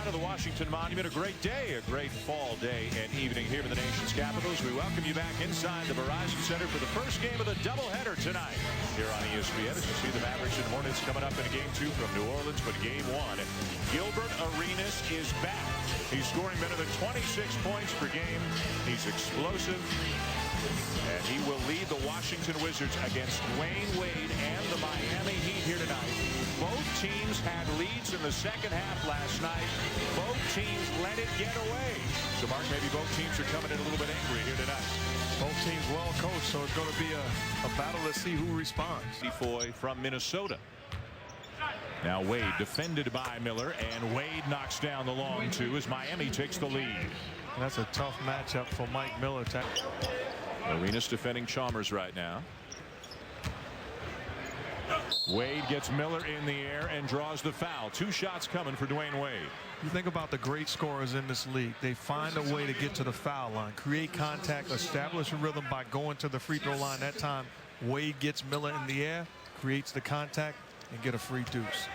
side of the Washington Monument. A great day, a great fall day and evening here in the nation's capitals. We welcome you back inside the Verizon Center for the first game of the doubleheader tonight here on ESPN. As you see the Mavericks and Hornets coming up in game 2 from New Orleans, but game 1, Gilbert Arenas is back. He's scoring better than 26 points per game. He's explosive. And he will lead the Washington Wizards against Dwyane Wade and the Miami Heat here tonight. Both teams had leads in the second half last night. Both teams let it get away. So, Mark, maybe both teams are coming in a little bit angry here tonight. Both teams well coached, so it's going to be a battle to see who responds. Foy from Minnesota. Now Wade defended by Miller, and Wade knocks down the long two as Miami takes the lead. That's a tough matchup for Mike Miller. Arenas defending Chalmers right now. Wade gets Miller in the air and draws the foul. 2 shots coming for Dwyane Wade. You think about the great scorers in this league. They find a way to get to the foul line, create contact, establish a rhythm by going to the free throw line. That time, Wade gets Miller in the air, creates the contact, and get a free deuce.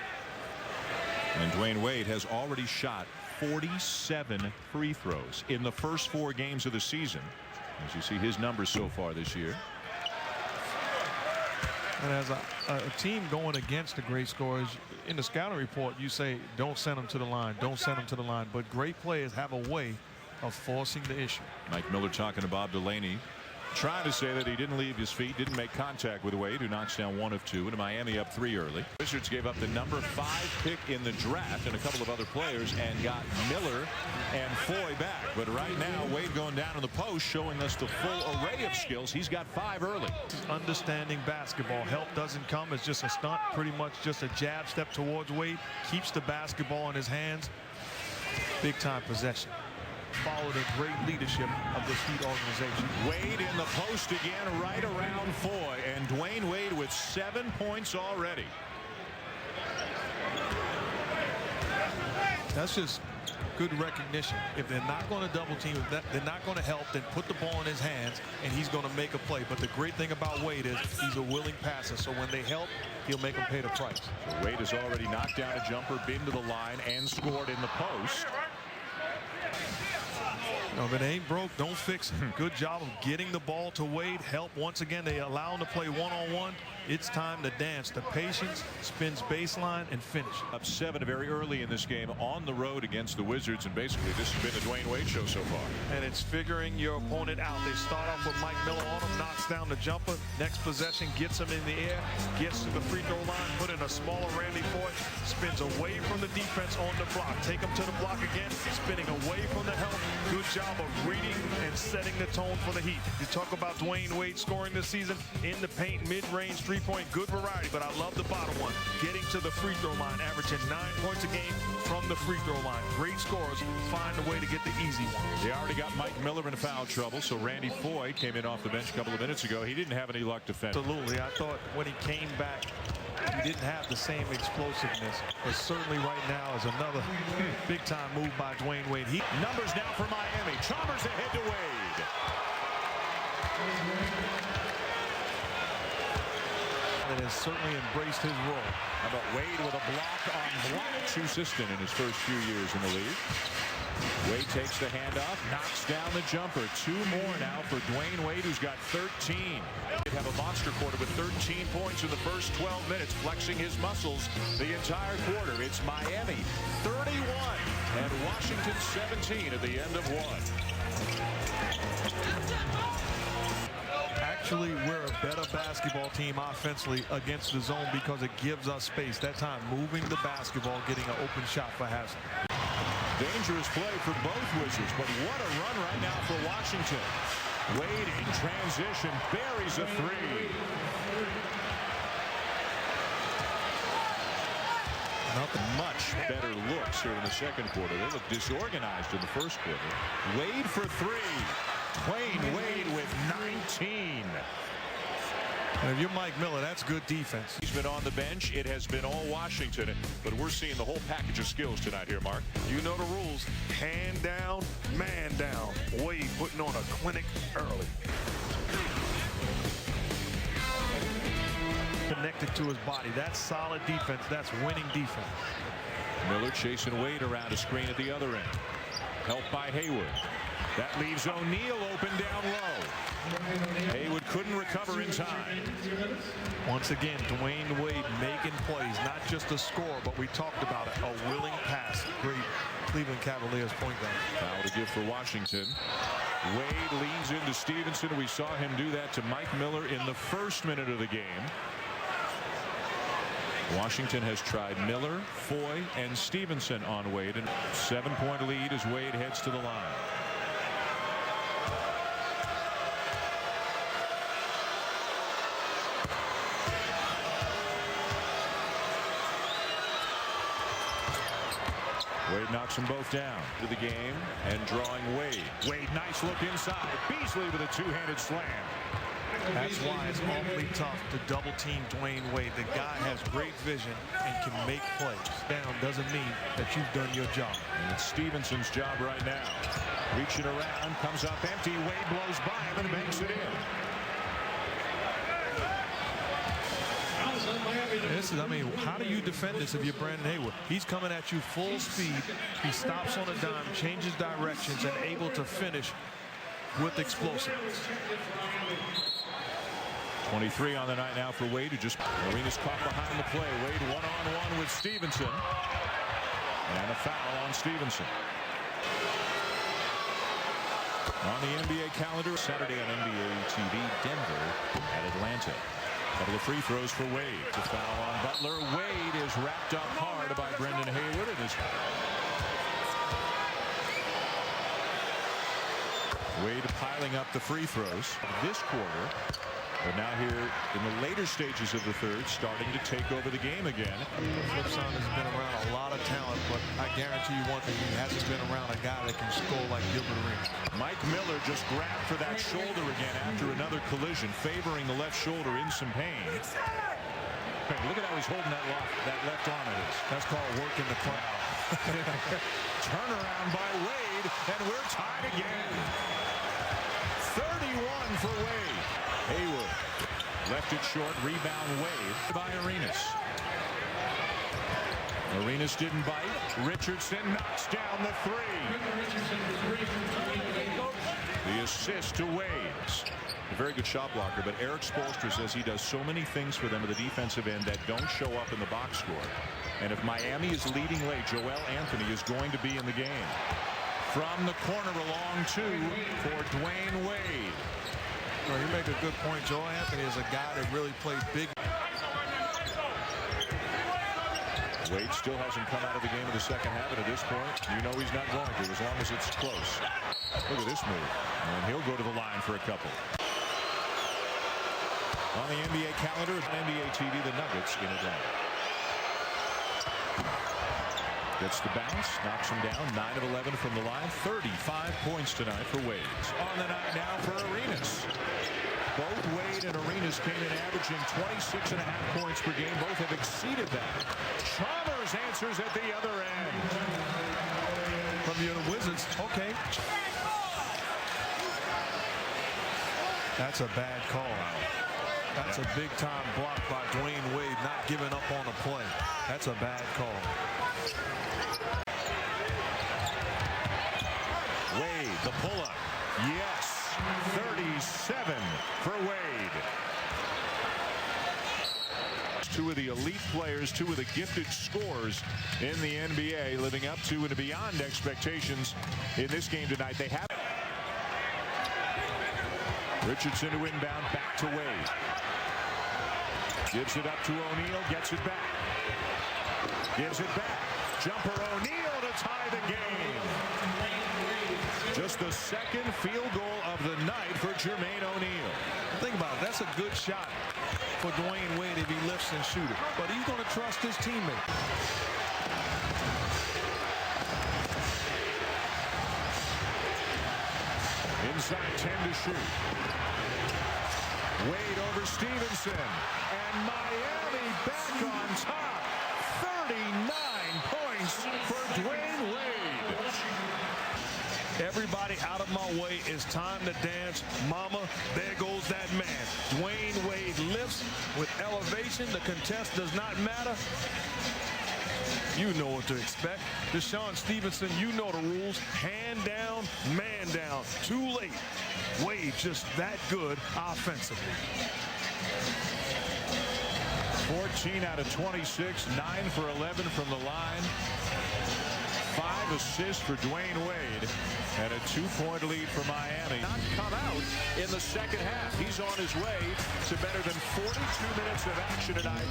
And Dwyane Wade has already shot 47 free throws in the first 4 games of the season. As you see his numbers so far this year. And as a team going against the great scorers, in the scouting report, you say, don't send them to the line, don't send them to the line. But great players have a way of forcing the issue. Mike Miller talking to Bob Delaney, trying to say that he didn't leave his feet, didn't make contact with Wade, who knocks down 1 of 2, and Miami up 3 early. Wizards gave up the number 5 pick in the draft and a couple of other players and got Miller and Foy back. But right now, Wade going down in the post, showing us the full array of skills. He's got 5 early. Understanding basketball. Help doesn't come. It's just a stunt, pretty much just a jab step towards Wade. Keeps the basketball in his hands. Big time possession. Follow the great leadership of this Heat organization. Wade in the post again, right around Foy, and Dwyane Wade with 7 points already. That's just good recognition. If they're not going to double team, if they're not going to help, then put the ball in his hands and he's going to make a play. But the great thing about Wade is he's a willing passer, so when they help, he'll make them pay the price. So Wade has already knocked down a jumper, been to the line, and scored in the post. No, if it ain't broke, don't fix it. Good job of getting the ball to Wade. Help once again. They allow him to play one-on-one. It's time to dance. The patience, spins baseline, and finish. Up 7 very early in this game on the road against the Wizards, and basically this has been the Dwyane Wade show so far. And it's figuring your opponent out. They start off with Mike Miller on him, knocks down the jumper. Next possession, gets him in the air, gets to the free throw line, put in a smaller Randy Foy, spins away from the defense on the block. Take him to the block again, spinning away from the help. Good job of reading and setting the tone for the Heat. You talk about Dwyane Wade scoring this season in the paint, mid-range, three-point, good variety, but I love the bottom one. Getting to the free throw line, averaging 9 points a game from the free throw line. Great scorers find a way to get the easy ones. They already got Mike Miller in foul trouble, so Randy Foy came in off the bench a couple of minutes ago. He didn't have any luck defending. Absolutely. I thought when he came back, he didn't have the same explosiveness, but certainly right now is another big-time move by Dwyane Wade. Numbers now for Miami. Chalmers ahead to Wade. That has certainly embraced his role. How about Wade with a block on block? Assistant in his first few years in the league. Wade takes the handoff, knocks down the jumper. 2 more now for Dwyane Wade, who's got 13. They have a monster quarter with 13 points in the first 12 minutes, flexing his muscles the entire quarter. It's Miami 31 and Washington 17 at the end of 1. Actually, we're a better basketball team offensively against the zone because it gives us space. That time, moving the basketball, getting an open shot for Haslem. Dangerous play for both Wizards, but what a run right now for Washington. Wade in transition, buries a 3. Nothing much better looks here in the second quarter. They look disorganized in the first quarter. Wade for 3. Dwyane Wade with 19. And if you're Mike Miller, that's good defense. He's been on the bench. It has been all Washington, but we're seeing the whole package of skills tonight here, Mark. You know the rules. Hand down, man down. Wade putting on a clinic early. Connected to his body. That's solid defense. That's winning defense. Miller chasing Wade around a screen at the other end. Helped by Hayward. That leaves O'Neal open down low. Hayward couldn't recover in time. Once again, Dwyane Wade making plays, not just a score, but we talked about it, a willing pass. Great Cleveland Cavaliers point guard. Foul to give for Washington. Wade leans into Stevenson. We saw him do that to Mike Miller in the first minute of the game. Washington has tried Miller, Foy, and Stevenson on Wade. And 7-point lead as Wade heads to the line. Wade knocks them both down to the game and drawing Wade. Wade, nice look inside. Beasley with a two-handed slam. That's why it's awfully tough to double team Dwyane Wade. The guy has great vision and can make plays. Down doesn't mean that you've done your job. And it's Stevenson's job right now. Reaching around, comes up empty. Wade blows by him and banks it in. I mean, how do you defend this if you're Brandon Hayward? He's coming at you full speed. He stops on a dime, changes directions, and able to finish with explosiveness. 23 on the night now for Wade, who just Arenas caught behind the play. Wade one-on-one with Stevenson. And a foul on Stevenson. On the NBA calendar, Saturday on NBA TV, Denver at Atlanta. Couple of free throws for Wade. The foul on Butler. Wade is wrapped up hard by Brendan Hayward. And Wade piling up the free throws this quarter. But now here in the later stages of the third, starting to take over the game again. Flip side has been around a lot of talent, but I guarantee you one thing, he hasn't been around a guy that can score like Gilbert Arenas. Mike Miller just grabbed for that shoulder again after another collision, favoring the left shoulder in some pain. Hey, look at how he's holding that left arm of his. That's called working the crowd. Turnaround by Wade, and we're tied again. 31 for Wade. Hayward left it short. Rebound Wade by Arenas. Arenas didn't bite. Richardson knocks down the three. The assist to Wade. A very good shot blocker, but Erik Spoelstra says he does so many things for them at the defensive end that don't show up in the box score. And if Miami is leading late, Joel Anthony is going to be in the game. From the corner, a long two for Dwyane Wade. Well, you make a good point. Joel Anthony is a guy that really played big. Wade still hasn't come out of the game in the second half, and at this point, you know he's not going to, as long as it's close. Look at this move. And he'll go to the line for a couple. On the NBA calendar, NBA TV, the Nuggets in Atlanta. Gets the bounce, knocks him down, 9 of 11 from the line, 35 points tonight for Wade. On the night now for Arenas. Both Wade and Arenas came in averaging 26.5 points per game. Both have exceeded that. Chalmers answers at the other end. From the Wizards, okay. That's a bad call. That's a big-time block by Dwyane Wade, not giving up on the play. That's a bad call. Wade, the pull-up. Yes, 37 for Wade. Two of the elite players, two of the gifted scorers in the NBA, living up to and beyond expectations in this game tonight. They have Richardson to inbound, back to Wade. Gives it up to O'Neal, gets it back. Gives it back. Jumper O'Neal to tie the game. Just the second field goal of the night for Jermaine O'Neal. Think about it. That's a good shot for Dwyane Wade if he lifts and shoots it. But he's going to trust his teammate. Inside 10 to shoot. Wade over Stevenson. And Miami back on top. 39 points for Dwyane Wade. Everybody out of my way. It's time to dance. Mama, there goes that man. Dwyane Wade lifts with elevation. The contest does not matter. you know what to expect. Deshaun Stevenson, you know the rules. Hand down, man down. Too late. Wade just that good offensively. 14 out of 26, 9 for 11 from the line. 5 assists for Dwyane Wade, and a 2-point lead for Miami. Not come out in the second half. He's on his way to better than 42 minutes of action tonight,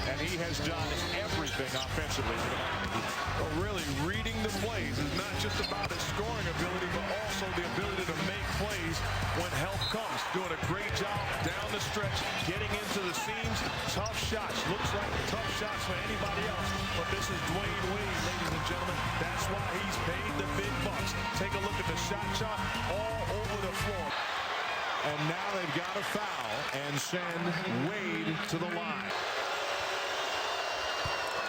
and he has done everything offensively. Well, really, reading the plays is not just about his scoring ability, but also the ability to make plays when help comes. Doing a great job down the stretch, getting into the seams. Tough shots. Looks like tough shots for anybody else, but this is Dwyane Wade, ladies and gentlemen. That's why he's paid the big bucks. Take a look at the shot chart all over the floor. And now they've got a foul and send Wade to the line.